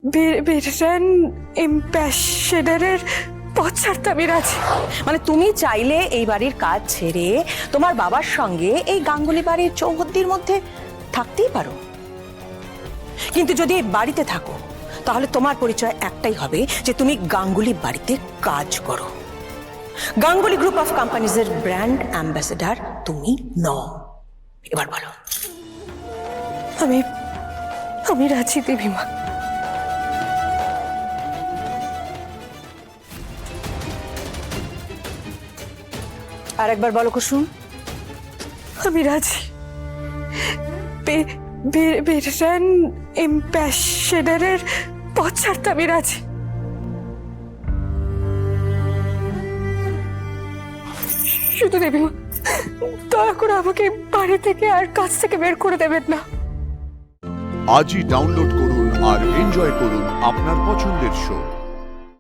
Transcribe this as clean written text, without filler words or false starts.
Brand অ্যাম্বাসেডরের পদ ছাড়তে আমি রাজি। মানে তুমি চাইলে এই বাড়ির কাজ ছেড়ে তোমার বাবার সঙ্গে এই গাঙ্গুলি বাড়ির চৌহদ্দির মধ্যে থাকতেই পারো, কিন্তু যদি এই বাড়িতে থাকো তাহলে তোমার পরিচয় একটাই হবে যে তুমি গাঙ্গুলি বাড়িতে কাজ করো। গাঙ্গুলি গ্রুপ অফ কোম্পানিজের ব্র্যান্ড অ্যাম্বাসেডর তুমি নও। এবার বলো। আমি রাজি দেবীমা। আর একবার বলো কুসুম। আমি রাজি। ব্র্যান্ড অ্যাম্বাসেডরের পদ ছাড়তে আমি রাজি। শুধু দেবীমা, দয়া করে আমাকে বাড়ি থেকে আর কাজ থেকে বের করে দেবেন না। আজই ডাউনলোড করুন আর এনজয় করুন আপনার পছন্দের শো।